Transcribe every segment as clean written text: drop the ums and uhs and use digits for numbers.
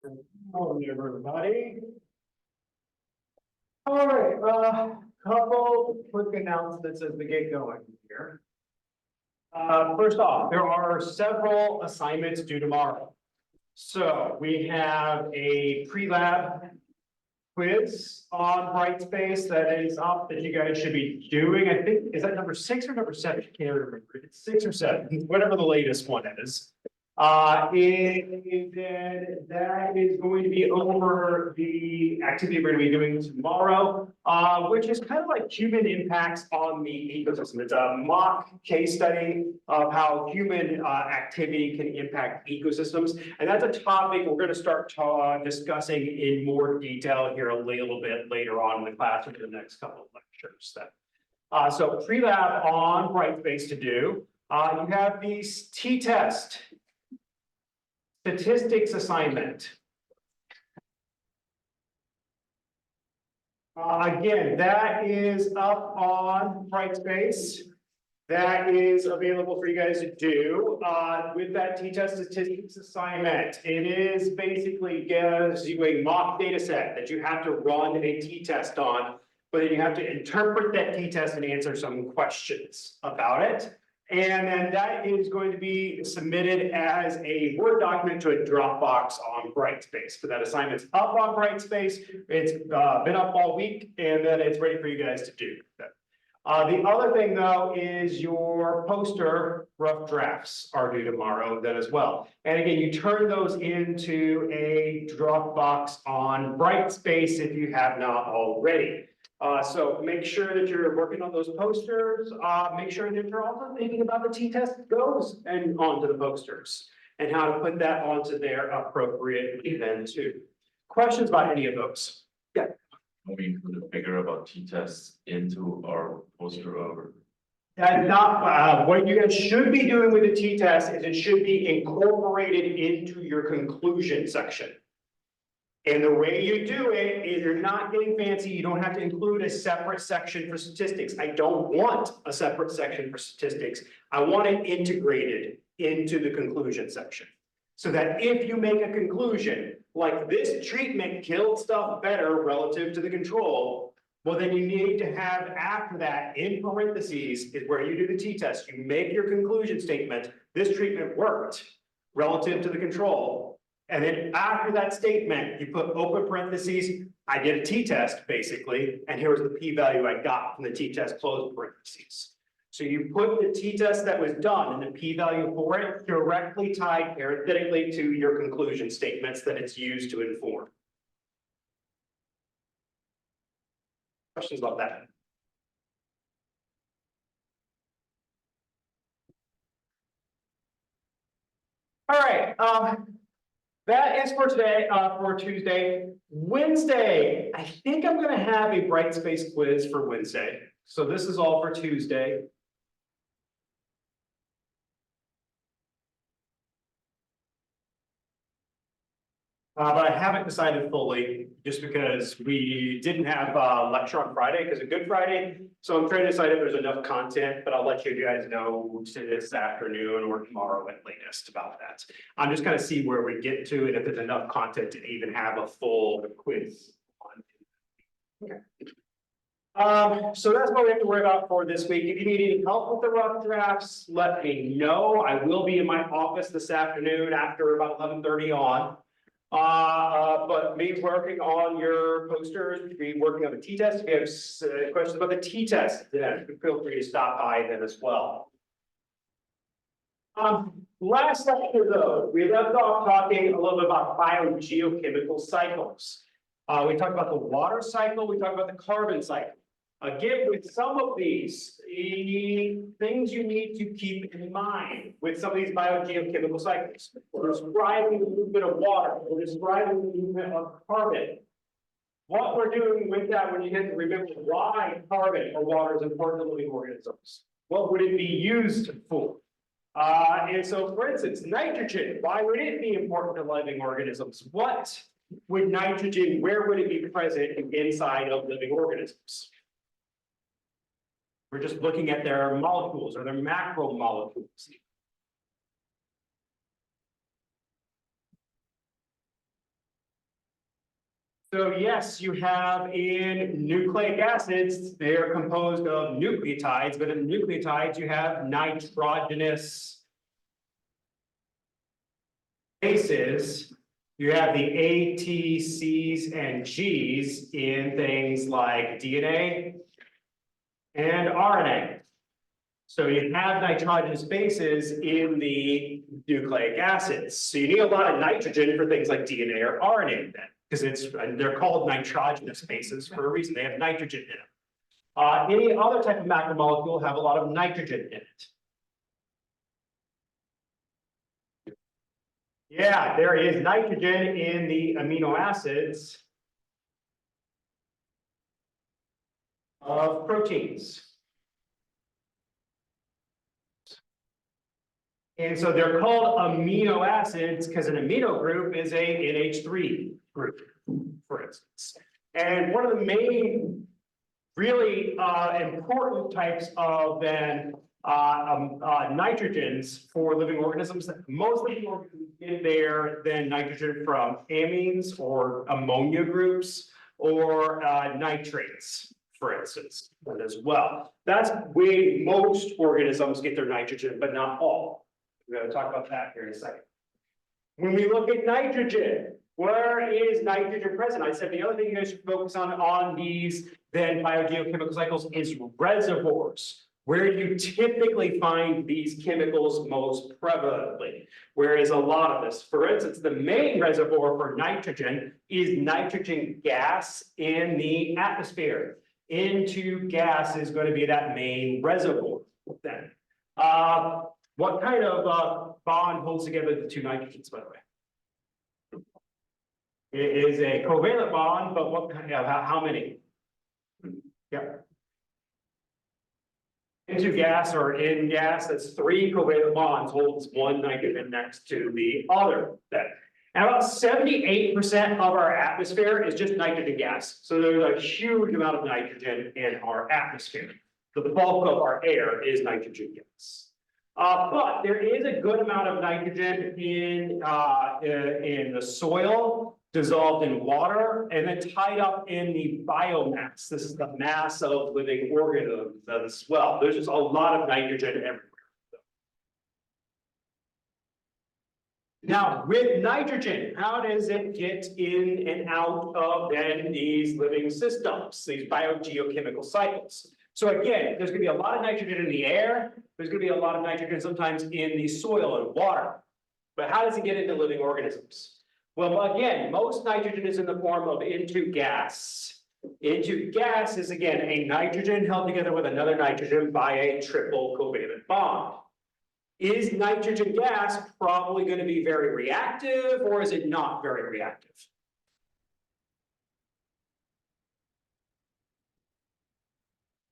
Morning, everybody. All right, couple quick announcements as we get going here. First off, there are several assignments due tomorrow. So we have a pre-lab quiz on Brightspace that is up that you guys should be doing. I think, is that number 6 or number 7? I can't remember. It's 6 or 7, whatever the latest one is. And then that is going to be over the activity we're going to be doing tomorrow, which is kind of like human impacts on the ecosystem. It's a mock case study of how human activity can impact ecosystems. And that's a topic we're going to start discussing in more detail here a little bit later on in the class over the next couple of lectures. So pre-lab on Brightspace to do. You have the t-test. Statistics assignment. Again, that is up on Brightspace. That is available for you guys to do with that t-test statistics assignment. It is basically gives you a mock data set that you have to run a t-test on, but then you have to interpret that t-test and answer some questions about it. And then that is going to be submitted as a Word document to a Dropbox on Brightspace. But that assignment's up on Brightspace. It's been up all week, and then it's ready for you guys to do. The other thing, though, is your poster rough drafts are due tomorrow then as well. And again, you turn those into a Dropbox on Brightspace if you have not already. So make sure that you're working on those posters. Make sure that you're also thinking about the t-test goes and onto the posters and how to put that onto there appropriately then too. Questions about any of those? Yeah. Can we include a figure about t-tests into our poster over? That's not what you guys should be doing with the t-test is it should be incorporated into your conclusion section. And the way you do it is you're not getting fancy. You don't have to include a separate section for statistics. I don't want a separate section for statistics. I want it integrated into the conclusion section. So that if you make a conclusion, like this treatment killed stuff better relative to the control, well, then you need to have after that in parentheses is where you do the t-test. You make your conclusion statement. This treatment worked relative to the control. And then after that statement, you put open parentheses, I did a t-test basically, and here's the p-value I got from the t-test closed parentheses. So you put the t-test that was done and the p-value for it directly tied parenthetically to your conclusion statements that it's used to inform. Questions about that? All right. That is for today, for Tuesday. Wednesday, I think I'm going to have a Brightspace quiz for Wednesday. So this is all for Tuesday. But I haven't decided fully just because we didn't have a lecture on Friday because of Good Friday. So I'm trying to decide if there's enough content, but I'll let you guys know this afternoon or tomorrow at latest about that. I'm just kind of see where we get to and if there's enough content to even have a full quiz on. Okay. So that's what we have to worry about for this week. If you need any help with the rough drafts, let me know. I will be in my office this afternoon after about 11:30 on. But me working on your posters, be working on the t-test. If you have questions about the t-test, then feel free to stop by then as well. Last lecture though, we left off talking a little bit about biogeochemical cycles. We talked about the water cycle, we talked about the carbon cycle. Again, with some of these, the things you need to keep in mind with some of these biogeochemical cycles. We're describing the movement of water, we're describing the movement of carbon. What we're doing with that when you get to remember why carbon or water is important to living organisms. What would it be used for? And so, for instance, nitrogen, why would it be important to living organisms? What would nitrogen, where would it be present inside of living organisms? We're just looking at their molecules or their macromolecules. So yes, you have in nucleic acids, they're composed of nucleotides, but in nucleotides, you have nitrogenous bases. You have the A, T, C's, and G's in things like DNA and RNA. So you have nitrogenous bases in the nucleic acids. So you need a lot of nitrogen for things like DNA or RNA then, because they're called nitrogenous bases for a reason. They have nitrogen in them. Any other type of macromolecule have a lot of nitrogen in it. Yeah, there is nitrogen in the amino acids of proteins. And so they're called amino acids because an amino group is a NH3 group, for instance. And one of the main really important types of then nitrogens for living organisms that most living organisms get their then nitrogen from amines or ammonia groups or nitrates, for instance, as well. That's where most organisms get their nitrogen, but not all. We're going to talk about that here in a second. When we look at nitrogen, where is nitrogen present? I said the other thing you guys should focus on these then biogeochemical cycles is reservoirs. Where do you typically find these chemicals most prevalently? Where is a lot of this? For instance, the main reservoir for nitrogen is nitrogen gas in the atmosphere. Into gas is going to be that main reservoir then. What kind of bond holds together the two nitrogens, by the way? It is a covalent bond, but what kind of, how many? Yep. Into gas or in gas, that's 3 covalent bonds holds one nitrogen next to the other then. And about 78% of our atmosphere is just nitrogen gas. So there's a huge amount of nitrogen in our atmosphere. So the bulk of our air is nitrogen gas. But there is a good amount of nitrogen in the soil, dissolved in water, and then tied up in the biomass. This is the mass of living organisms as well. There's just a lot of nitrogen everywhere. Now, with nitrogen, how does it get in and out of then these living systems, these biogeochemical cycles? So again, there's going to be a lot of nitrogen in the air. There's going to be a lot of nitrogen sometimes in the soil and water. But how does it get into living organisms? Well, again, most nitrogen is in the form of into gas. Into gas is, again, a nitrogen held together with another nitrogen by a triple covalent bond. Is nitrogen gas probably going to be very reactive, or is it not very reactive?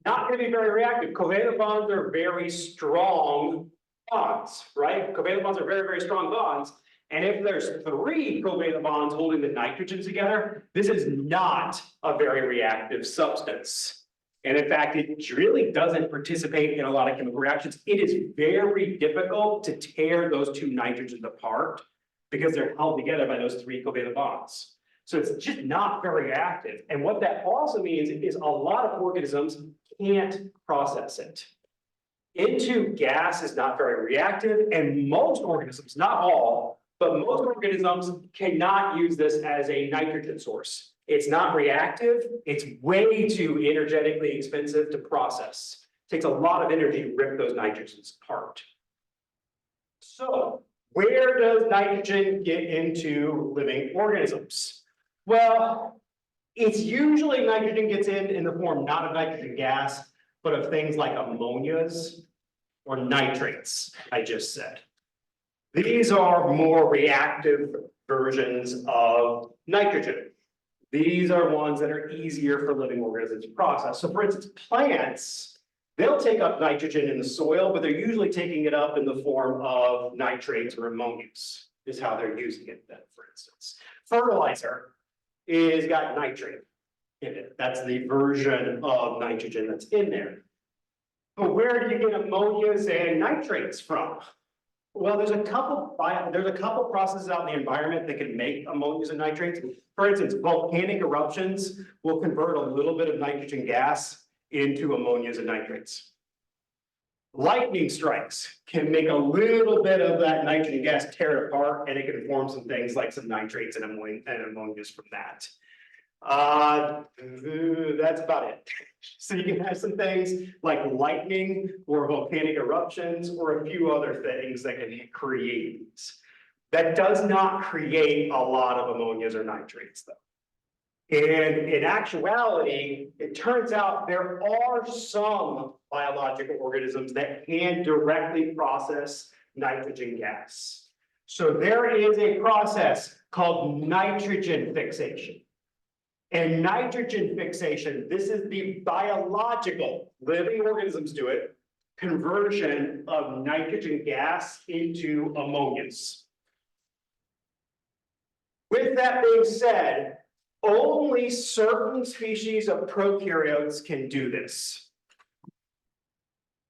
Not going to be very reactive. Covalent bonds are very strong bonds, right? Covalent bonds are very, very strong bonds. And if there's 3 covalent bonds holding the nitrogen together, this is not a very reactive substance. And in fact, it really doesn't participate in a lot of chemical reactions. It is very difficult to tear those 2 nitrogens apart because they're held together by those 3 covalent bonds. So it's just not very active. And what that also means is a lot of organisms can't process it. Into gas is not very reactive, and most organisms, not all, but most organisms cannot use this as a nitrogen source. It's not reactive. It's way too energetically expensive to process. It takes a lot of energy to rip those nitrogens apart. So where does nitrogen get into living organisms? Well, it's usually nitrogen gets in the form not of nitrogen gas, but of things like ammonias or nitrates, I just said. These are more reactive versions of nitrogen. These are ones that are easier for living organisms to process. So for instance, plants, they'll take up nitrogen in the soil, but they're usually taking it up in the form of nitrates or ammonias, is how they're using it then, for instance. Fertilizer is got nitrate in it. That's the version of nitrogen that's in there. But where do you get ammonias and nitrates from? Well, there's a couple processes out in the environment that can make ammonias and nitrates. For instance, volcanic eruptions will convert a little bit of nitrogen gas into ammonias and nitrates. Lightning strikes can make a little bit of that nitrogen gas tear it apart, and it can form some things like some nitrates and ammonias from that. That's about it. So you can have some things like lightning or volcanic eruptions or a few other things that can create these. That does not create a lot of ammonias or nitrates though. And in actuality, it turns out there are some biological organisms that can directly process nitrogen gas. So there is a process called nitrogen fixation. And nitrogen fixation, this is the biological, living organisms do it, conversion of nitrogen gas into ammonias. With that being said, only certain species of prokaryotes can do this.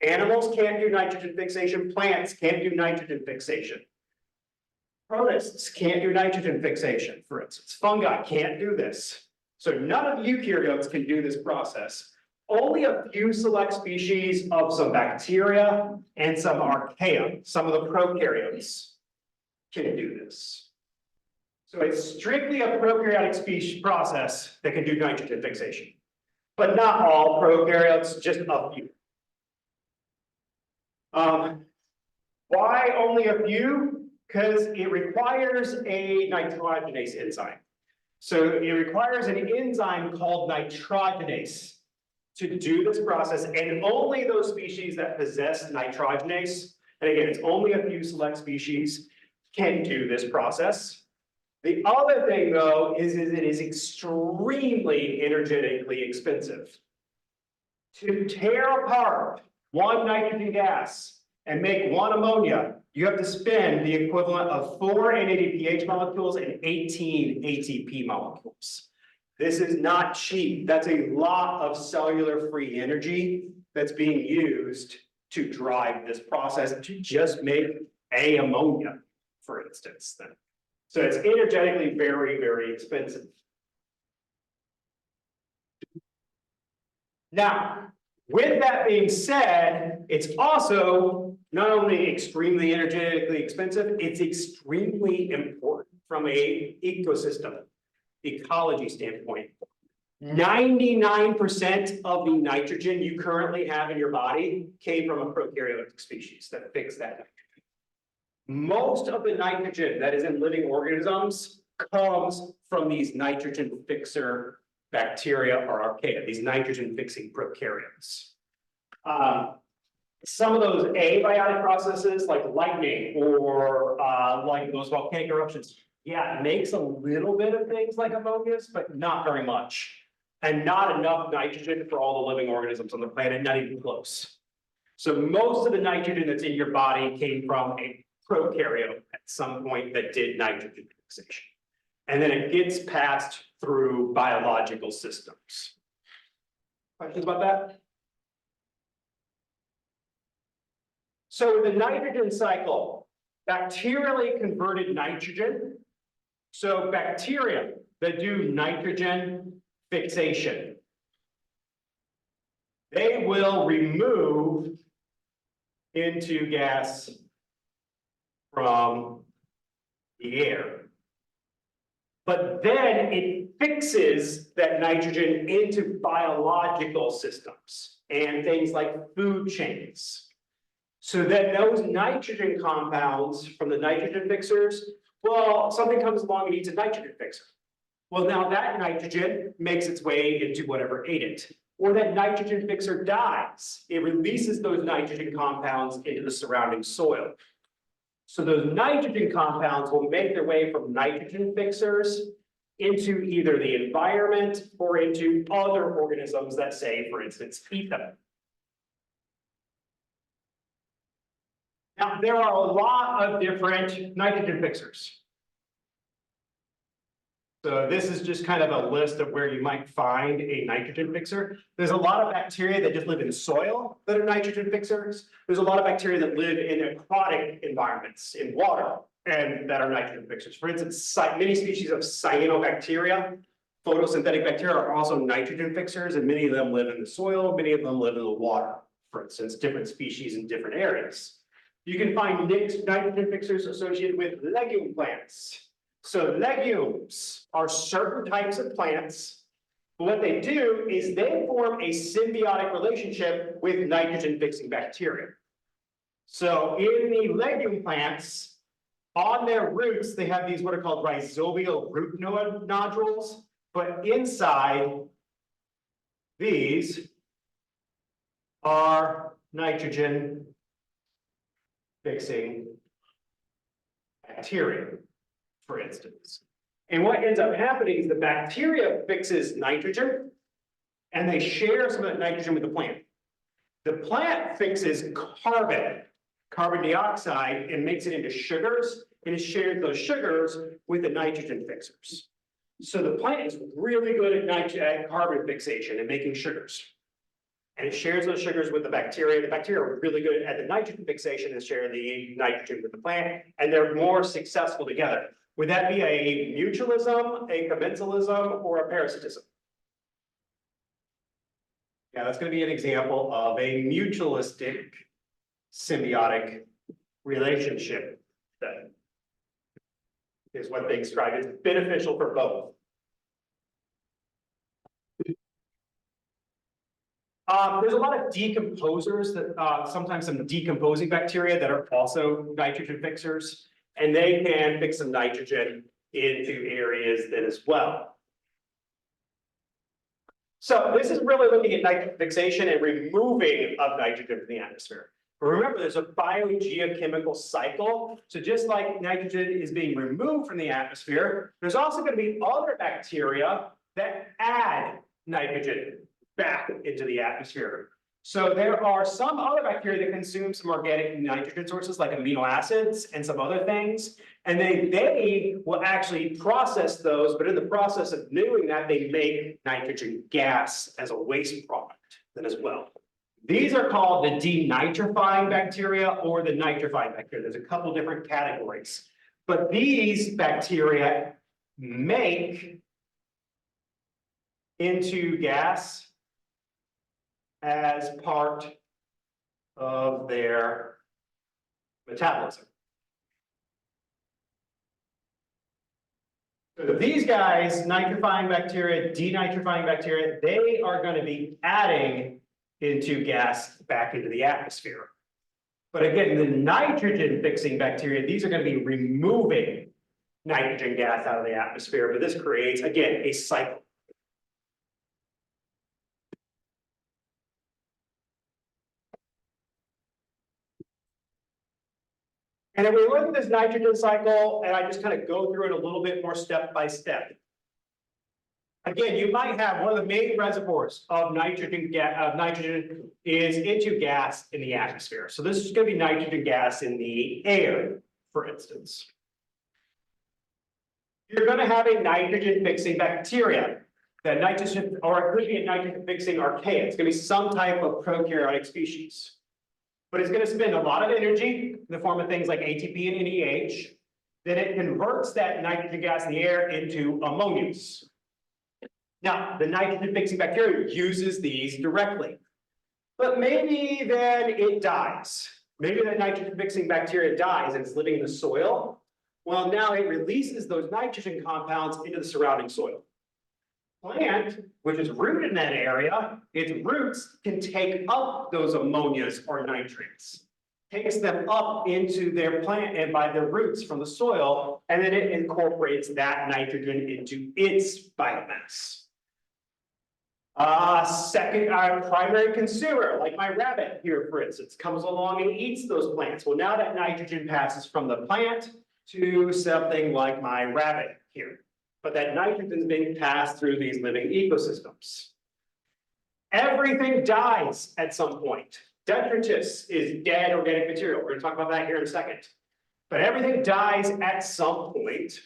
Animals can't do nitrogen fixation, plants can't do nitrogen fixation. Protists can't do nitrogen fixation, for instance. Fungi can't do this. So none of eukaryotes can do this process. Only a few select species of some bacteria and some archaea, some of the prokaryotes, can do this. So it's strictly a prokaryotic species process that can do nitrogen fixation, but not all prokaryotes, just a few. Why only a few? Because it requires a nitrogenase enzyme. So it requires an enzyme called nitrogenase to do this process, and only those species that possess nitrogenase, and again, it's only a few select species, can do this process. The other thing, though, is it is extremely energetically expensive. To tear apart one nitrogen gas and make one ammonia, you have to spend the equivalent of 4 NADPH molecules and 18 ATP molecules. This is not cheap. That's a lot of cellular free energy that's being used to drive this process to just make a ammonia, for instance. Then. So it's energetically very, very expensive. Now, with that being said, it's also not only extremely energetically expensive, it's extremely important from a ecosystem, ecology standpoint. 99% of the nitrogen you currently have in your body came from a prokaryotic species that fixed that nitrogen. Most of the nitrogen that is in living organisms comes from these nitrogen fixer bacteria or archaea, these nitrogen fixing prokaryotes. Some of those abiotic processes like lightning or like those volcanic eruptions, yeah, it makes a little bit of things like ammonias, but not very much. And not enough nitrogen for all the living organisms on the planet, not even close. So most of the nitrogen that's in your body came from a prokaryote at some point that did nitrogen fixation. And then it gets passed through biological systems. Questions about that? So the nitrogen cycle, bacterially converted nitrogen. So bacteria that do nitrogen fixation, they will remove into gas from the air. But then it fixes that nitrogen into biological systems and things like food chains. So that those nitrogen compounds from the nitrogen fixers, well, something comes along and eats a nitrogen fixer. Well, now that nitrogen makes its way into whatever ate it. Or that nitrogen fixer dies. It releases those nitrogen compounds into the surrounding soil. So those nitrogen compounds will make their way from nitrogen fixers into either the environment or into other organisms that say, for instance, eat them. Now, there are a lot of different nitrogen fixers. So this is just kind of a list of where you might find a nitrogen fixer. There's a lot of bacteria that just live in soil that are nitrogen fixers. There's a lot of bacteria that live in aquatic environments, in water, and that are nitrogen fixers. For instance, many species of cyanobacteria, photosynthetic bacteria, are also nitrogen fixers, and many of them live in the soil, many of them live in the water. For instance, different species in different areas. You can find nitrogen fixers associated with legume plants. So legumes are certain types of plants. What they do is they form a symbiotic relationship with nitrogen fixing bacteria. So in the legume plants, on their roots, they have these what are called rhizobial root nodules, but inside these are nitrogen fixing bacteria, for instance. And what ends up happening is the bacteria fixes nitrogen and they share some of that nitrogen with the plant. The plant fixes carbon dioxide, and makes it into sugars, and it shares those sugars with the nitrogen fixers. So the plant is really good at carbon fixation and making sugars. And it shares those sugars with the bacteria. The bacteria are really good at the nitrogen fixation and share the nitrogen with the plant, and they're more successful together. Would that be a mutualism, a commensalism, or a parasitism? Yeah, that's going to be an example of a mutualistic symbiotic relationship that is what they describe as beneficial for both. There's a lot of decomposers that sometimes some decomposing bacteria that are also nitrogen fixers, and they can fix some nitrogen into areas then as well. So this is really looking at nitrogen fixation and removing of nitrogen from the atmosphere. But remember, there's a biogeochemical cycle. So just like nitrogen is being removed from the atmosphere, there's also going to be other bacteria that add nitrogen back into the atmosphere. So there are some other bacteria that consume some organic nitrogen sources like amino acids and some other things. And they will actually process those, but in the process of doing that, they make nitrogen gas as a waste product then as well. These are called the denitrifying bacteria or the nitrifying bacteria. There's a couple different categories, but these bacteria make into gas as part of their metabolism. So these guys, nitrifying bacteria, denitrifying bacteria, they are going to be adding into gas back into the atmosphere. But again, the nitrogen fixing bacteria, these are going to be removing nitrogen gas out of the atmosphere, but this creates, again, a cycle. And if we look at this nitrogen cycle, and I just kind of go through it a little bit more step by step. Again, you might have one of the main reservoirs of nitrogen is into gas in the atmosphere. So this is going to be nitrogen gas in the air, for instance. You're going to have a nitrogen fixing bacteria. That nitrogen, or it could be a nitrogen fixing archaea. It's going to be some type of prokaryotic species. But it's going to spend a lot of energy in the form of things like ATP and NADH. Then it converts that nitrogen gas in the air into ammonias. Now, the nitrogen fixing bacteria uses these directly, but maybe then it dies. Maybe that nitrogen fixing bacteria dies and it's living in the soil. Well, now it releases those nitrogen compounds into the surrounding soil. Plant, which is rooted in that area, its roots can take up those ammonias or nitrates, takes them up into their plant and by their roots from the soil, and then it incorporates that nitrogen into its biomass. Primary consumer, like my rabbit here, for instance, comes along and eats those plants. Well, now that nitrogen passes from the plant to something like my rabbit here. But that nitrogen is being passed through these living ecosystems. Everything dies at some point. Detritus is dead organic material. We're going to talk about that here in a second. But everything dies at some point.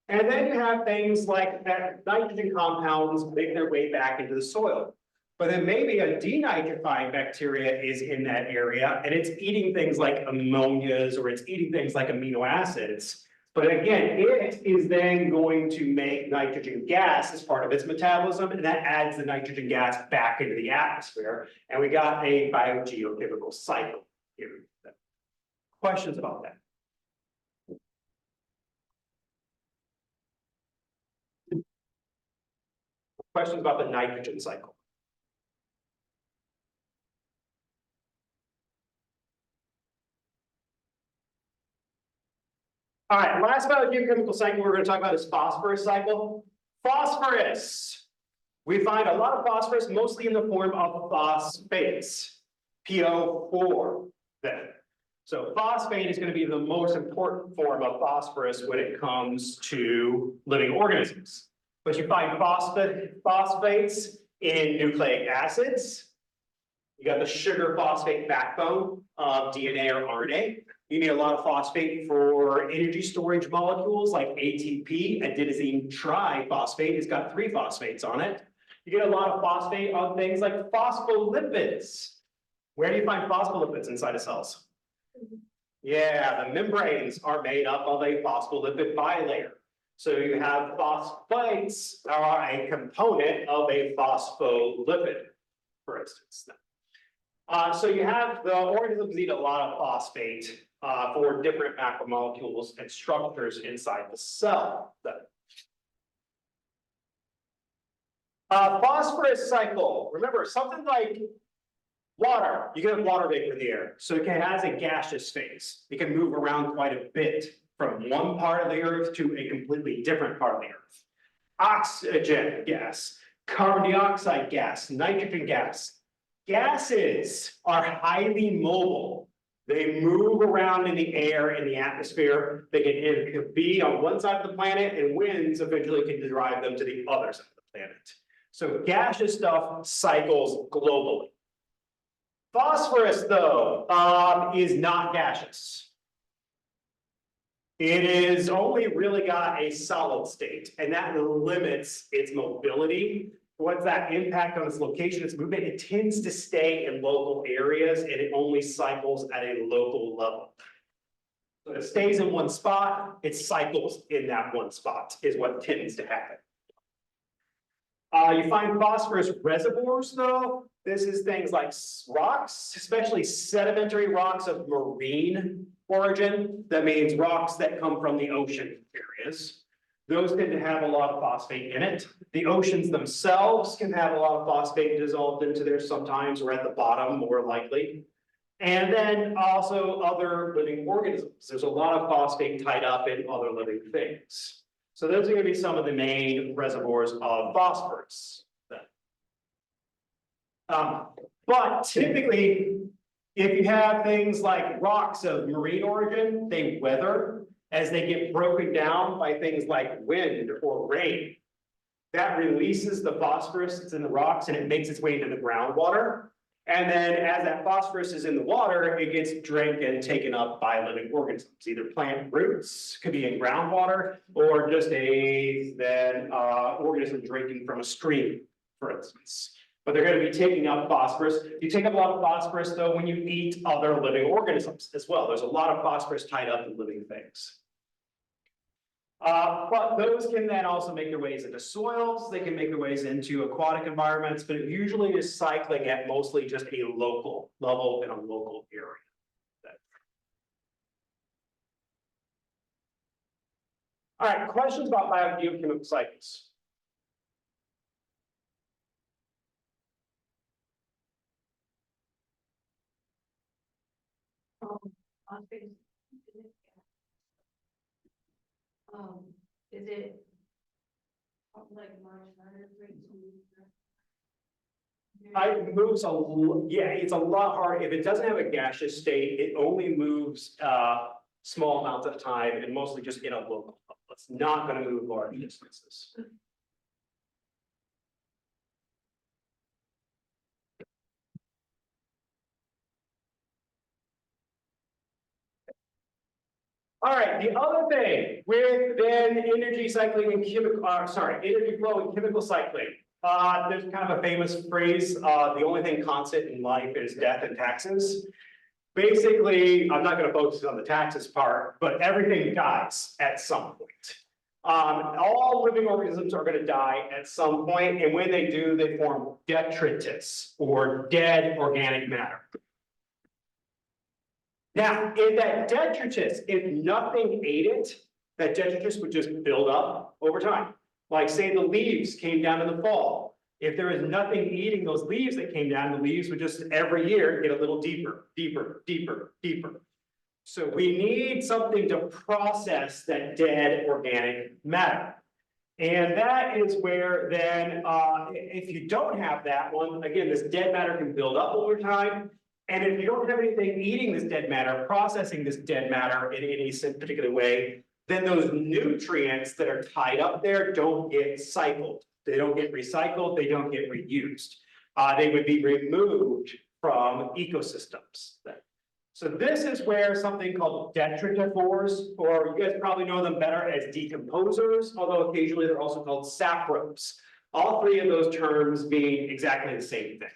And then you have things like that nitrogen compounds make their way back into the soil. But then maybe a denitrifying bacteria is in that area and it's eating things like ammonias or it's eating things like amino acids. But again, it is then going to make nitrogen gas as part of its metabolism, and that adds the nitrogen gas back into the atmosphere. And we got a biogeochemical cycle here. Questions about that? Questions about the nitrogen cycle? All right, last biogeochemical cycle we're going to talk about is phosphorus cycle. Phosphorus. We find a lot of phosphorus mostly in the form of phosphates, PO4 then. So phosphate is going to be the most important form of phosphorus when it comes to living organisms. But you find phosphates in nucleic acids. You got the sugar phosphate backbone of DNA or RNA. You need a lot of phosphate for energy storage molecules like ATP, adenosine triphosphate. It's got 3 phosphates on it. You get a lot of phosphate on things like phospholipids. Where do you find phospholipids inside of cells? Yeah, the membranes are made up of a phospholipid bilayer. So you have phosphates are a component of a phospholipid, for instance. So you have the organisms need a lot of phosphate for different macromolecules and structures inside the cell. Phosphorus cycle. Remember, something like water. You can have water vapor in the air. So it has a gaseous phase. It can move around quite a bit from one part of the earth to a completely different part of the earth. Oxygen gas, carbon dioxide gas, nitrogen gas. Gases are highly mobile. They move around in the air, in the atmosphere. It could be on one side of the planet, and winds eventually can drive them to the other side of the planet. So gaseous stuff cycles globally. Phosphorus, though, is not gaseous. It is only really got a solid state, and that limits its mobility. What's that impact on its location, its movement? It tends to stay in local areas and it only cycles at a local level. So it stays in one spot, it cycles in that one spot is what tends to happen. You find phosphorus reservoirs though. This is things like rocks, especially sedimentary rocks of marine origin. That means rocks that come from the ocean areas. Those tend to have a lot of phosphate in it. The oceans themselves can have a lot of phosphate dissolved into there sometimes, or at the bottom more likely. And then also other living organisms. There's a lot of phosphate tied up in other living things. So those are going to be some of the main reservoirs of phosphorus. But typically, if you have things like rocks of marine origin, they weather as they get broken down by things like wind or rain. That releases the phosphorus that's in the rocks and it makes its way into the groundwater. And then as that phosphorus is in the water, it gets drank and taken up by living organisms, either plant roots, could be in groundwater, or just organism drinking from a stream, for instance. But they're going to be taking up phosphorus. You take up a lot of phosphorus, though, when you eat other living organisms as well. There's a lot of phosphorus tied up in living things. But those can then also make their ways into soils. They can make their ways into aquatic environments, but it usually is cycling at mostly just a local level in a local area. All right, questions about biogeochemical cycles? Is it like marshmallow? It moves yeah, it's a lot harder. If it doesn't have a gaseous state, it only moves small amounts of time and mostly just in a local level. It's not going to move large distances. All right, the other thing with then energy cycling and energy flow and chemical cycling. There's kind of a famous phrase, the only thing constant in life is death and taxes. Basically, I'm not gonna focus on the taxes part, but everything dies at some point. All living organisms are gonna die at some point, and when they do, they form detritus or dead organic matter. Now, in that detritus, if nothing ate it, that detritus would just build up over time. Like say the leaves came down in the fall. If there was nothing eating those leaves that came down, the leaves would just every year get a little deeper, deeper, deeper, deeper. So we need something to process that dead organic matter. And that is where then, if you don't have that one, again, this dead matter can build up over time. And if you don't have anything eating this dead matter, processing this dead matter in any particular way, then those nutrients that are tied up there don't get cycled. They don't get recycled, they don't get reused. They would be removed from ecosystems. So this is where something called detritivores, or you guys probably know them better as decomposers, although occasionally they're also called saprobes. All three of those terms mean exactly the same thing.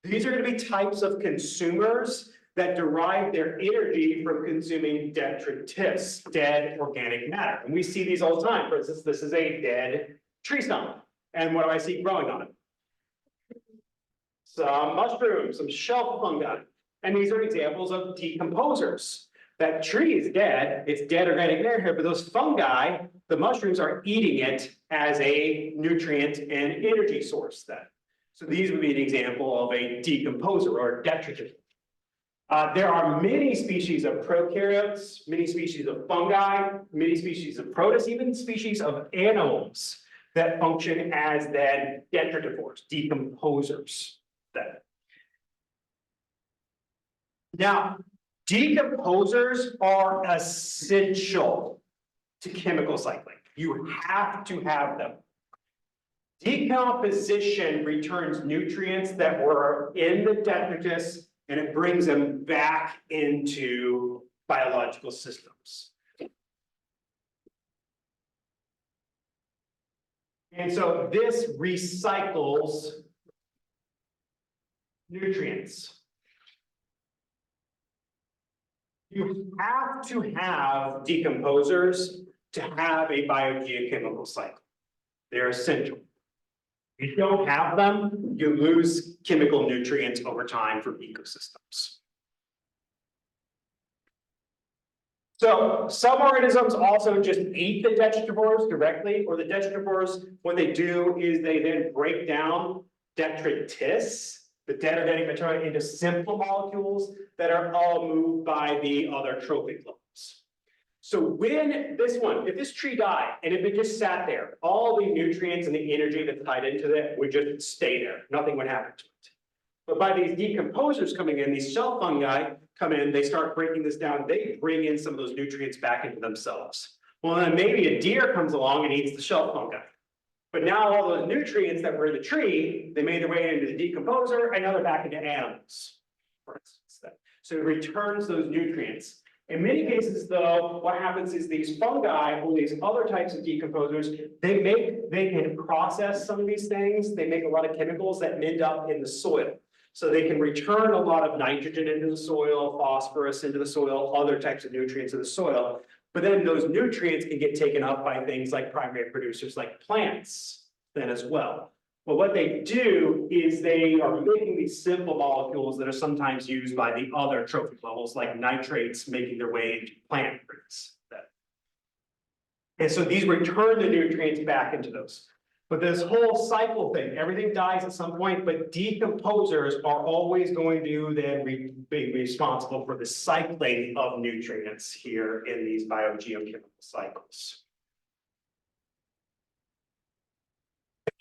These are going to be types of consumers that derive their energy from consuming detritus, dead organic matter. And we see these all the time. For instance, this is a dead tree stump. And what do I see growing on it? Some mushrooms, some shelf fungi. And these are examples of decomposers. That tree is dead, it's dead organic matter here, but those fungi, the mushrooms are eating it as a nutrient and energy source then. So these would be an example of a decomposer or detritus. There are many species of prokaryotes, many species of fungi, many species of protists, even species of animals that function as then detritivores, decomposers. Now, decomposers are essential to chemical cycling. You have to have them. Decomposition returns nutrients that were in the detritus and it brings them back into biological systems. And so this recycles nutrients. You have to have decomposers to have a biogeochemical cycle. They're essential. If you don't have them, you lose chemical nutrients over time from ecosystems. So some organisms also just eat the detritivores directly, or the detritivores, what they do is they then break down detritus, the dead organic material, into simple molecules that are all moved by the other trophic levels. So when this one, if this tree died and if it just sat there, all the nutrients and the energy that's tied into it would just stay there. Nothing would happen to it. But by these decomposers coming in, these shell fungi come in, they start breaking this down, they bring in some of those nutrients back into themselves. Well, then maybe a deer comes along and eats the shell fungi. But now all those nutrients that were in the tree, they made their way into the decomposer and now they're back into animals, for instance. So it returns those nutrients. In many cases, though, what happens is these fungi or these other types of decomposers, they can process some of these things. They make a lot of chemicals that end up in the soil. So they can return a lot of nitrogen into the soil, phosphorus into the soil, other types of nutrients in the soil. But then those nutrients can get taken up by things like primary producers like plants then as well. But what they do is they are making these simple molecules that are sometimes used by the other trophic levels, like nitrates making their way into plant roots. And so these return the nutrients back into those. But this whole cycle thing, everything dies at some point, but decomposers are always going to then be responsible for the cycling of nutrients here in these biogeochemical cycles.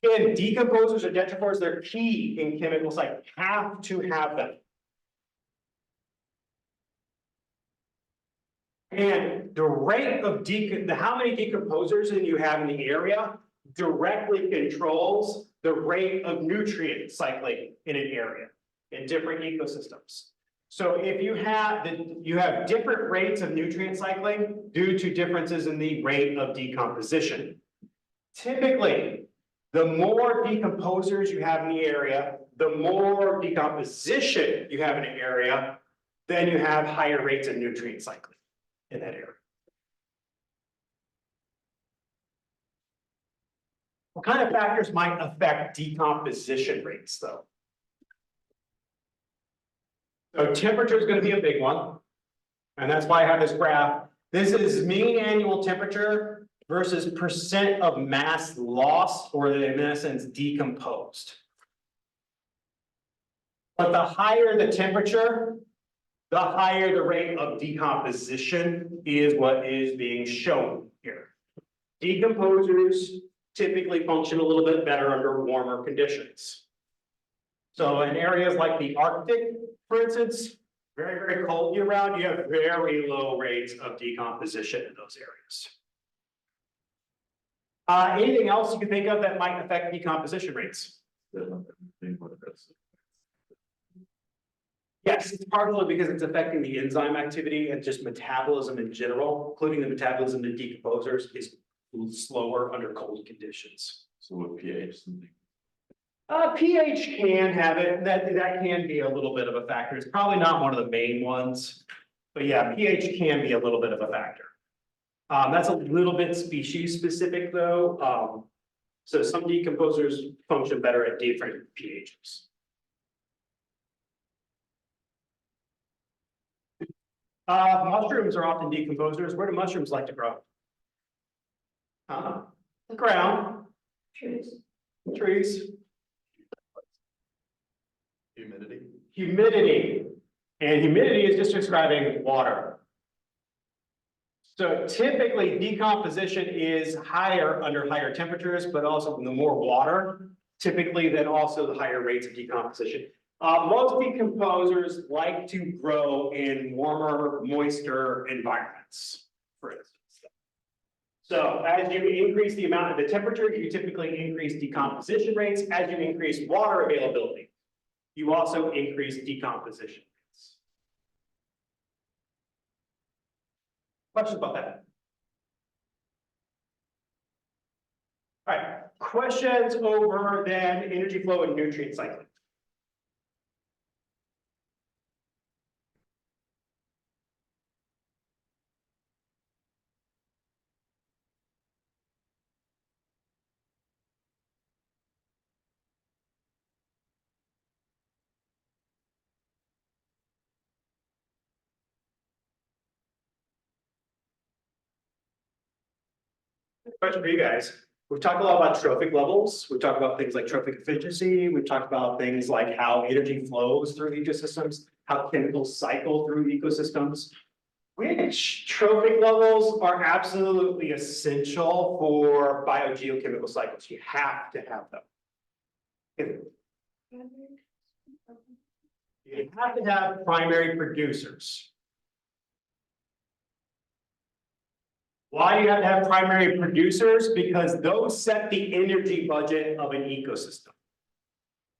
Again, decomposers or detritivores, they're key in chemical cycling. Have to have them. And the rate of how many decomposers you have in the area directly controls the rate of nutrient cycling in an area in different ecosystems. So if you have you have different rates of nutrient cycling due to differences in the rate of decomposition. Typically, the more decomposers you have in the area, the more decomposition you have in an area, then you have higher rates of nutrient cycling in that area. What kind of factors might affect decomposition rates, though? So temperature is going to be a big one. And that's why I have this graph. This is mean annual temperature versus percent of mass lost, or in essence decomposed. But the higher the temperature, the higher the rate of decomposition is what is being shown here. Decomposers typically function a little bit better under warmer conditions. So in areas like the Arctic, for instance, very, very cold year round, you have very low rates of decomposition in those areas. Anything else you can think of that might affect decomposition rates? Yes, it's partly because it's affecting the enzyme activity and just metabolism in general, including the metabolism of decomposers is slower under cold conditions. So with pH something. pH can have it, that can be a little bit of a factor. It's probably not one of the main ones. But yeah, pH can be a little bit of a factor. That's a little bit species specific though. So some decomposers function better at different pHs. Mushrooms are often decomposers. Where do mushrooms like to grow? Ground. Trees. Trees. Humidity. Humidity. And humidity is just describing water. So typically decomposition is higher under higher temperatures, but also the more water, typically then also the higher rates of decomposition. Most decomposers like to grow in warmer, moister environments, for instance. So as you increase the amount of the temperature, you typically increase decomposition rates. As you increase water availability, you also increase decomposition rates. Questions about that? All right, questions over then energy flow and nutrient cycling. Question for you guys. We've talked a lot about trophic levels. We've talked about things like trophic efficiency. We've talked about things like how energy flows through ecosystems, how chemicals cycle through ecosystems. Which trophic levels are absolutely essential for biogeochemical cycles? You have to have them. You have to have primary producers. Why do you have to have primary producers? Because those set the energy budget of an ecosystem.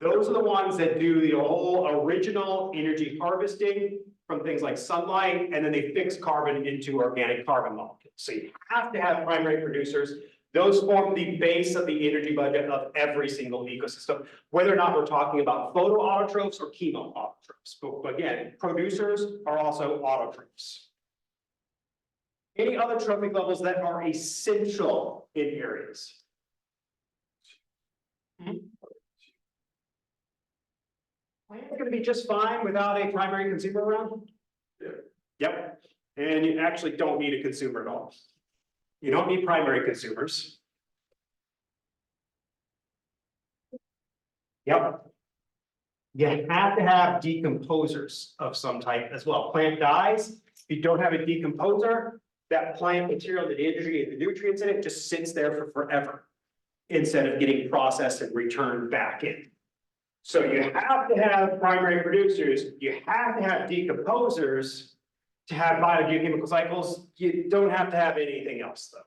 Those are the ones that do the whole original energy harvesting from things like sunlight, and then they fix carbon into organic carbon molecules. So you have to have primary producers. Those form the base of the energy budget of every single ecosystem, whether or not we're talking about photoautotrophs or chemoautotrophs. But again, producers are also autotrophs. Any other trophic levels that are essential in areas? Plants are going to be just fine without a primary consumer around? Yeah. Yep. And you actually don't need a consumer at all. You don't need primary consumers. Yep. You have to have decomposers of some type as well. Plant dies. If you don't have a decomposer, that plant material, the energy and the nutrients in it just sits there for forever instead of getting processed and returned back in. So you have to have primary producers, you have to have decomposers to have biogeochemical cycles. You don't have to have anything else though.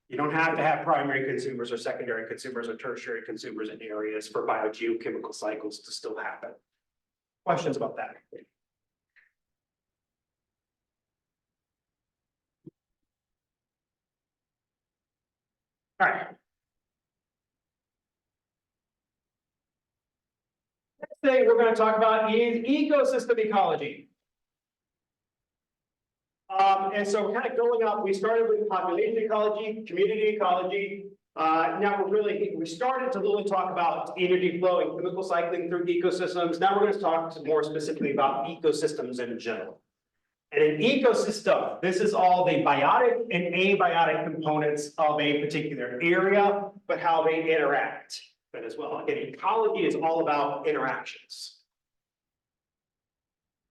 You don't have to have primary consumers or secondary consumers or tertiary consumers in areas for biogeochemical cycles to still happen. Questions about that? All right. Today, we're going to talk about ecosystem ecology. And so we're kind of going up, we started with population ecology, community ecology. Now we started to really talk about energy flow and chemical cycling through ecosystems. Now we're going to talk more specifically about ecosystems in general. And an ecosystem, this is all the biotic and abiotic components of a particular area, but how they interact. But as well, again, ecology is all about interactions.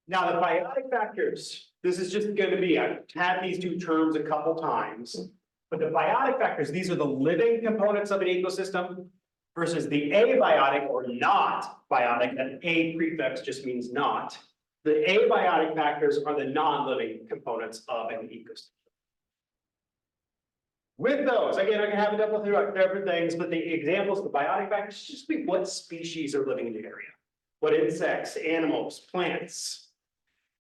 Now, the biotic factors, this is just going to be, I've had these two terms a couple times, but the biotic factors, these are the living components of an ecosystem versus the abiotic or not biotic, and a prefix just means not. The abiotic factors are the non-living components of an ecosystem. With those, again, I can have a double through different things, but the examples, the biotic factors, just be what species are living in the area, what insects, animals, plants.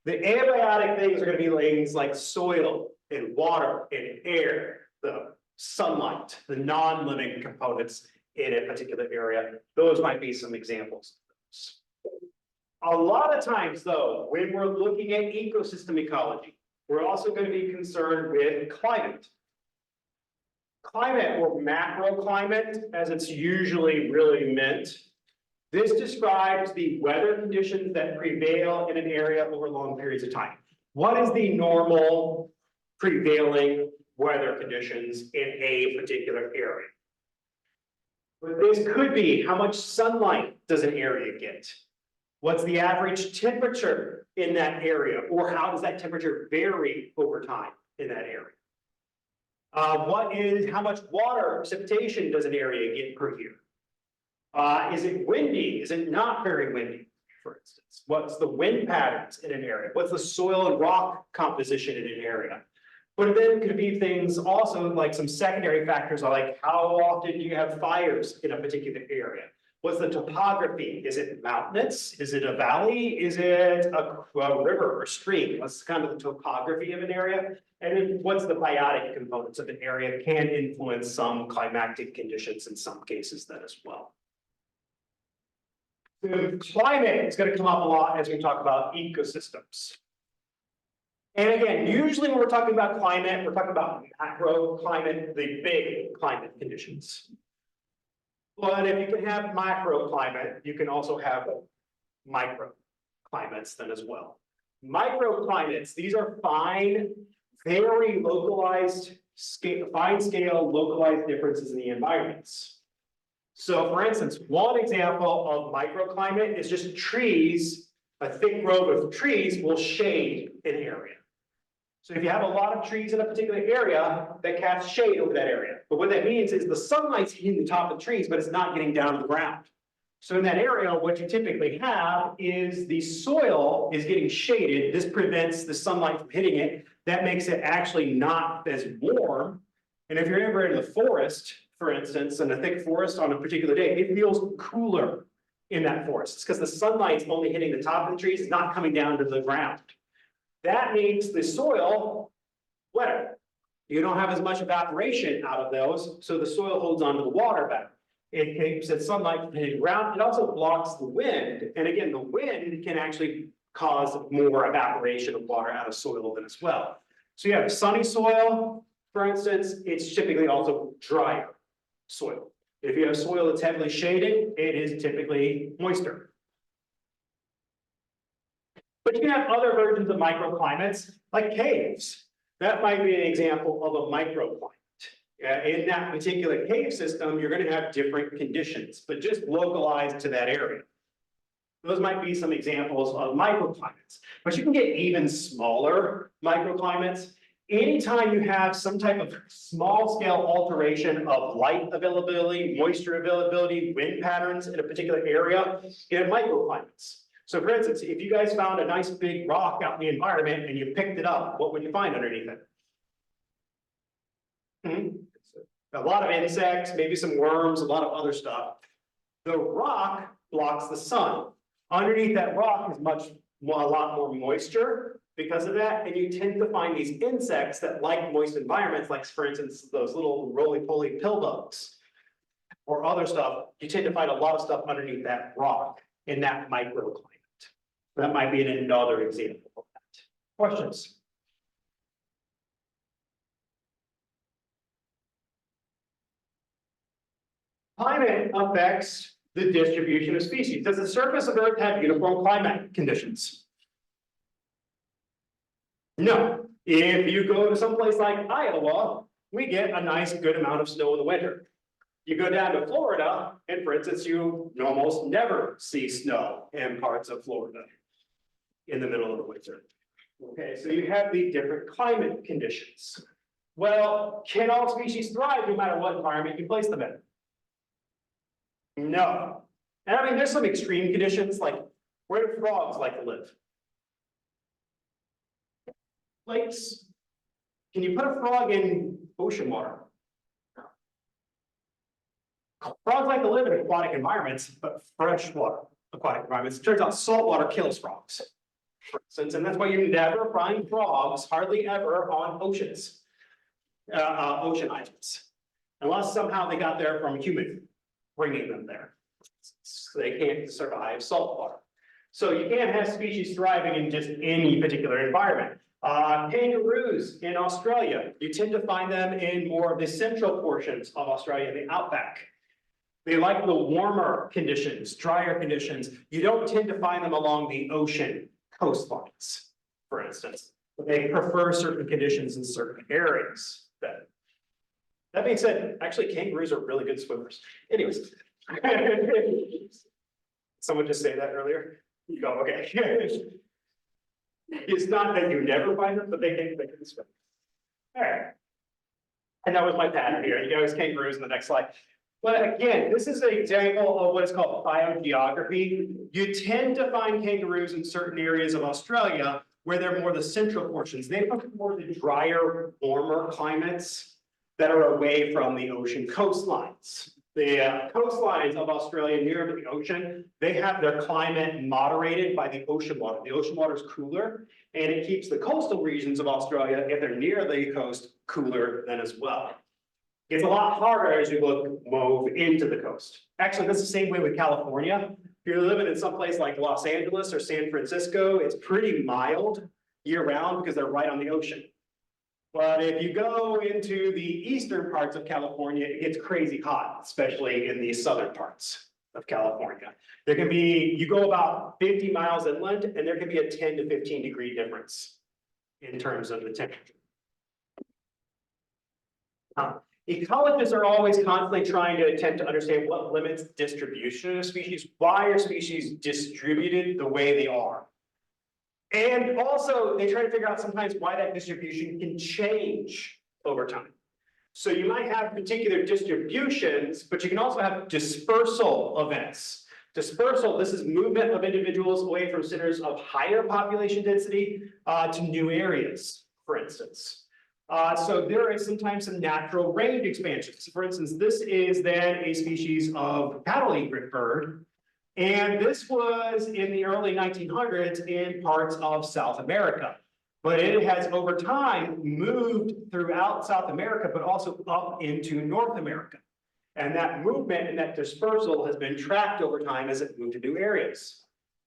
The abiotic things are going to be things like soil and water and air, the sunlight, the non-living components in a particular area. Those might be some examples. A lot of times, though, when we're looking at ecosystem ecology, we're also going to be concerned with climate. Climate or macroclimate, as it's usually really meant. This describes the weather conditions that prevail in an area over long periods of time. What is the normal prevailing weather conditions in a particular area? But this could be how much sunlight does an area get? What's the average temperature in that area? Or how does that temperature vary over time in that area? How much water precipitation does an area get per year? Is it windy? Is it not very windy, for instance? What's the wind patterns in an area? What's the soil and rock composition in an area? But then it could be things also like some secondary factors like how often do you have fires in a particular area? What's the topography? Is it mountainous? Is it a valley? Is it a river or stream? What's kind of the topography of an area? And then what's the biotic components of an area can influence some climatic conditions in some cases then as well. The climate is going to come up a lot as we talk about ecosystems. And again, usually when we're talking about climate, we're talking about macro climate, the big climate conditions. But if you can have microclimate, you can also have microclimates then as well. Microclimates, these are fine, very localized, fine scale, localized differences in the environments. So for instance, one example of microclimate is just trees, a thick grove of trees will shade an area. So if you have a lot of trees in a particular area, that casts shade over that area. But what that means is the sunlight's hitting the top of the trees, but it's not getting down to the ground. So in that area, what you typically have is the soil is getting shaded. This prevents the sunlight from hitting it. That makes it actually not as warm. And if you're ever in the forest, for instance, in a thick forest on a particular day, it feels cooler in that forest. It's because the sunlight's only hitting the top of the trees, it's not coming down to the ground. That makes the soil wetter. You don't have as much evaporation out of those, so the soil holds onto the water better. It keeps the sunlight from hitting the ground. It also blocks the wind. And again, the wind can actually cause more evaporation of water out of soil than as well. So you have sunny soil, for instance, it's typically also drier soil. If you have soil that's heavily shaded, it is typically moister. But you can have other versions of microclimates, like caves. That might be an example of a microclimate. In that particular cave system, you're going to have different conditions, but just localized to that area. Those might be some examples of microclimates. But you can get even smaller microclimates. Anytime you have some type of small scale alteration of light availability, moisture availability, wind patterns in a particular area, you have microclimates. So for instance, if you guys found a nice big rock out in the environment and you picked it up, what would you find underneath it? A lot of insects, maybe some worms, a lot of other stuff. The rock blocks the sun. Underneath that rock is a lot more moisture. because of that, and you tend to find these insects that like moist environments, like for instance, those little roly-poly pill bugs or other stuff, you tend to find a lot of stuff underneath that rock in that microclimate. That might be another example of that. Questions? Climate affects the distribution of species. Does the surface of Earth have uniform climate conditions? No. If you go to someplace like Iowa, we get a nice good amount of snow in the winter. You go down to Florida, and for instance, you almost never see snow in parts of Florida in the middle of the winter. Okay, so you have the different climate conditions. Well, can all species thrive no matter what environment you place them in? No. And I mean, there's some extreme conditions, like where do frogs like to live? Lakes. Can you put a frog in ocean water? Frogs like to live in aquatic environments, but freshwater aquatic environments. It turns out salt water kills frogs, for instance, and that's why you never find frogs hardly ever on oceans, ocean islands, unless somehow they got there from a human bringing them there. So they can't survive salt water. So you can't have species thriving in just any particular environment. Kangaroos in Australia, you tend to find them in more of the central portions of Australia, the outback. They like the warmer conditions, drier conditions. You don't tend to find them along the ocean coastlines, for instance. They prefer certain conditions in certain areas. That being said, actually kangaroos are really good swimmers. Anyways. Someone just say that earlier? You go, okay. It's not that you never find them, but they can swim. All right. And that was my pattern here. You guys kangaroos in the next slide. But again, this is an example of what is called biogeography. You tend to find kangaroos in certain areas of Australia where they're more the central portions. They prefer more the drier, warmer climates that are away from the ocean coastlines. The coastlines of Australia near the ocean, they have their climate moderated by the ocean water. The ocean water is cooler, and it keeps the coastal regions of Australia, if they're near the coast, cooler then as well. It's a lot harder as you move into the coast. Actually, that's the same way with California. If you're living in someplace like Los Angeles or San Francisco, it's pretty mild year-round because they're right on the ocean. But if you go into the eastern parts of California, it gets crazy hot, especially in the southern parts of California. There can be, you go about 50 miles inland, and there can be a 10 to 15 degree difference in terms of the temperature. Ecologists are always constantly trying to attempt to understand what limits distribution of species. Why are species distributed the way they are? And also, they try to figure out sometimes why that distribution can change over time. So you might have particular distributions, but you can also have dispersal events. Dispersal, this is movement of individuals away from centers of higher population density to new areas, for instance. So there is sometimes some natural range expansions. For instance, this is then a species of cattle egret bird. And this was in the early 1900s in parts of South America. But it has over time moved throughout South America, but also up into North America. And that movement and that dispersal has been tracked over time as it moved to new areas.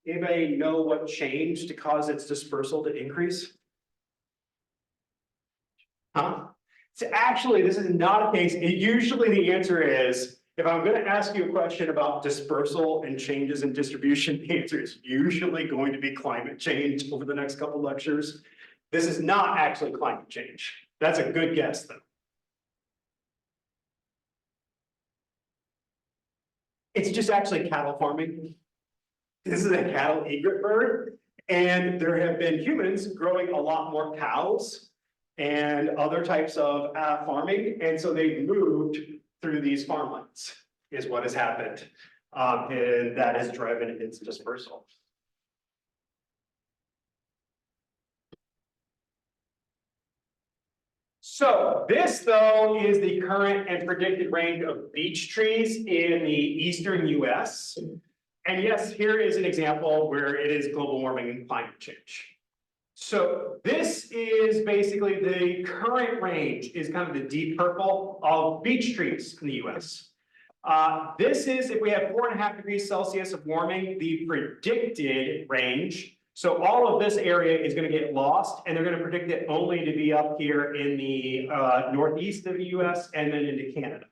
Anybody know what changed to cause its dispersal to increase? So actually, this is not a case. Usually the answer is, if I'm going to ask you a question about dispersal and changes in distribution, the answer is usually going to be climate change over the next couple lectures. This is not actually climate change. That's a good guess, though. It's just actually cattle farming. This is a cattle egret bird, and there have been humans growing a lot more cows and other types of farming, and so they've moved through these farmlands, is what has happened, and that has driven its dispersal. So this, though, is the current and predicted range of beech trees in the eastern US. And yes, here is an example where it is global warming and climate change. So this is basically the current range is kind of the deep purple of beech trees in the US. This is if we have 4.5 degrees Celsius of warming, the predicted range. So all of this area is going to get lost, and they're going to predict it only to be up here in the northeast of the US and then into Canada.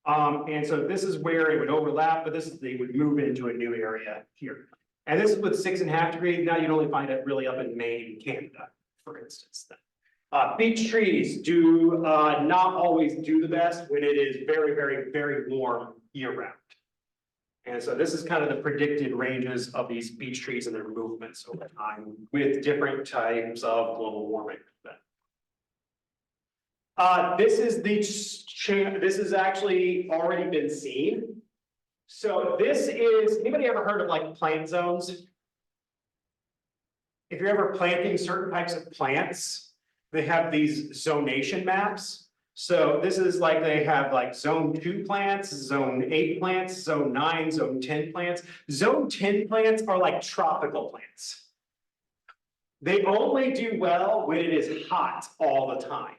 And so this is where it would overlap, but this is, they would move into a new area here. And this is with 6.5 degrees. Now you'd only find it really up in Maine, Canada, for instance. Beech trees do not always do the best when it is very, very, very warm year round. And so this is kind of the predicted ranges of these beech trees and their movements over time with different types of global warming. This is this has actually already been seen. So this is, anybody ever heard of like plant zones? If you're ever planting certain types of plants, they have these zonation maps. So this is like they have like zone 2 plants, zone 8 plants, zone 9, zone 10 plants. Zone 10 plants are like tropical plants. They only do well when it is hot all the time.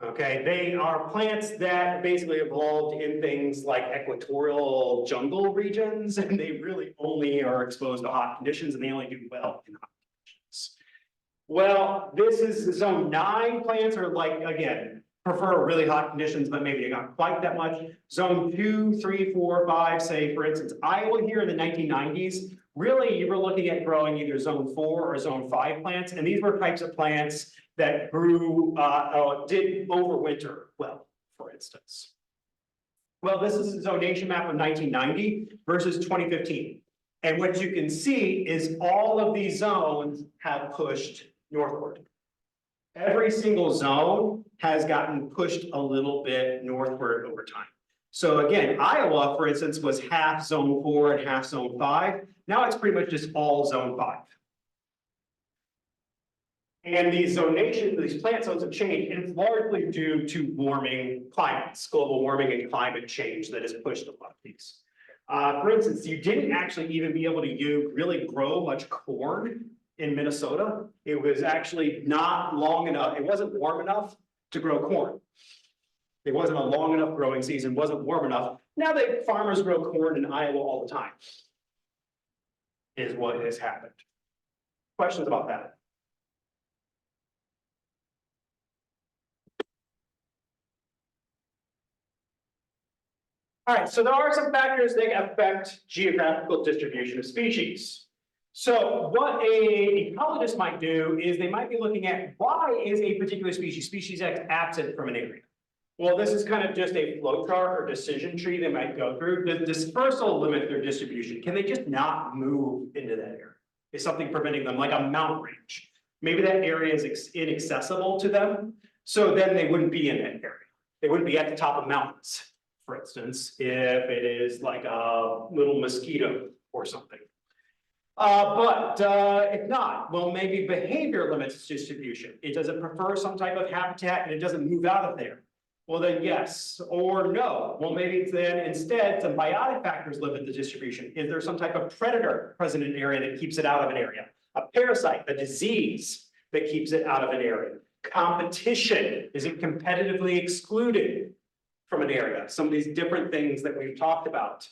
Okay, they are plants that basically evolved in things like equatorial jungle regions, and they really only are exposed to hot conditions, and they only do well in hot conditions. Well, this is zone 9 plants are like, again, prefer really hot conditions, but maybe not quite that much. Zone 2, 3, 4, 5, say, for instance, Iowa here in the 1990s, really you were looking at growing either zone 4 or zone 5 plants, and these were types of plants that grew, did overwinter well, for instance. Well, this is a zonation map of 1990 versus 2015. And what you can see is all of these zones have pushed northward. Every single zone has gotten pushed a little bit northward over time. So again, Iowa, for instance, was half zone 4 and half zone 5. Now it's pretty much just all zone 5. And these zonation, these plant zones have changed, and it's largely due to warming climates, global warming and climate change that has pushed a lot of these. For instance, you didn't actually even be able to really grow much corn in Minnesota. It was actually not long enough, it wasn't warm enough to grow corn. It wasn't a long enough growing season, wasn't warm enough. Now that farmers grow corn in Iowa all the time, is what has happened. Questions about that? All right, so there are some factors that affect geographical distribution of species. So what a ecologist might do is they might be looking at why is a particular species X absent from an area? Well, this is kind of just a flowchart or decision tree they might go through. The dispersal limit their distribution. Can they just not move into that area? Is something preventing them, like a mountain range? Maybe that area is inaccessible to them, so then they wouldn't be in that area. They wouldn't be at the top of mountains, for instance, if it is like a little mosquito or something. But if not, well, maybe behavior limits its distribution. It doesn't prefer some type of habitat and it doesn't move out of there. Well, then yes, or no. Well, maybe it's then instead some biotic factors limit the distribution. Is there some type of predator present in an area that keeps it out of an area? A parasite, a disease that keeps it out of an area? Competition, is it competitively excluded from an area? Some of these different things that we've talked about.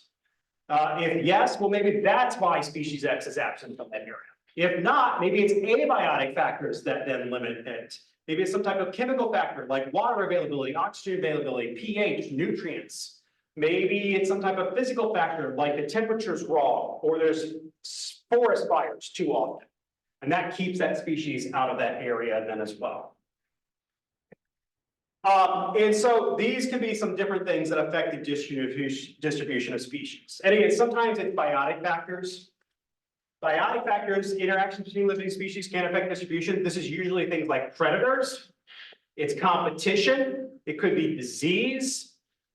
If yes, well, maybe that's why species X is absent from that area. If not, maybe it's abiotic factors that then limit it. Maybe it's some type of chemical factor like water availability, oxygen availability, pH, nutrients. Maybe it's some type of physical factor like the temperature's wrong or there's forest fires too often. And that keeps that species out of that area then as well. And so these can be some different things that affect the distribution of species. And again, sometimes it's biotic factors. Biotic factors, interactions between living species can affect distribution. This is usually things like predators. It's competition. It could be disease,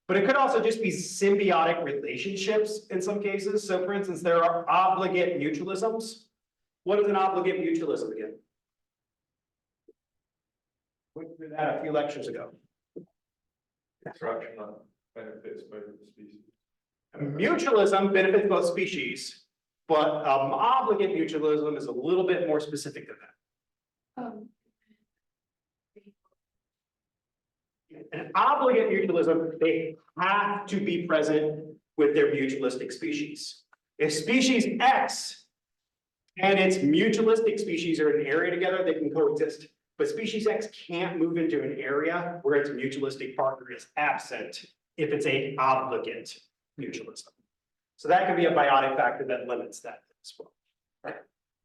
but it could also just be symbiotic relationships in some cases. So for instance, there are obligate mutualisms. What is an obligate mutualism again? Went through that a few lectures ago. Construction of benefits both of the species. Mutualism benefits both species, but obligate mutualism is a little bit more specific than that. An obligate mutualism, they have to be present with their mutualistic species. If species X and its mutualistic species are in an area together, they can coexist. But species X can't move into an area where its mutualistic partner is absent if it's a obligate mutualism. So that could be a biotic factor that limits that as well.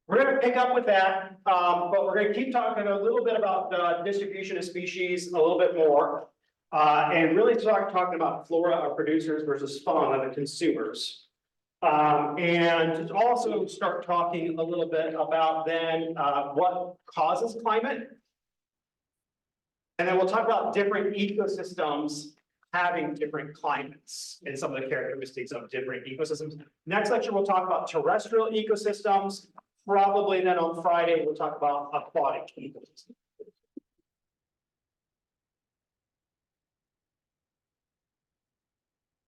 We're gonna pick up with that, but we're gonna keep talking a little bit about the distribution of species a little bit more. And really talking about flora of producers versus fauna, the consumers. And also start talking a little bit about then what causes climate. And then we'll talk about different ecosystems having different climates and some of the characteristics of different ecosystems. Next lecture, we'll talk about terrestrial ecosystems. Probably then on Friday, we'll talk about aquatic ecosystems.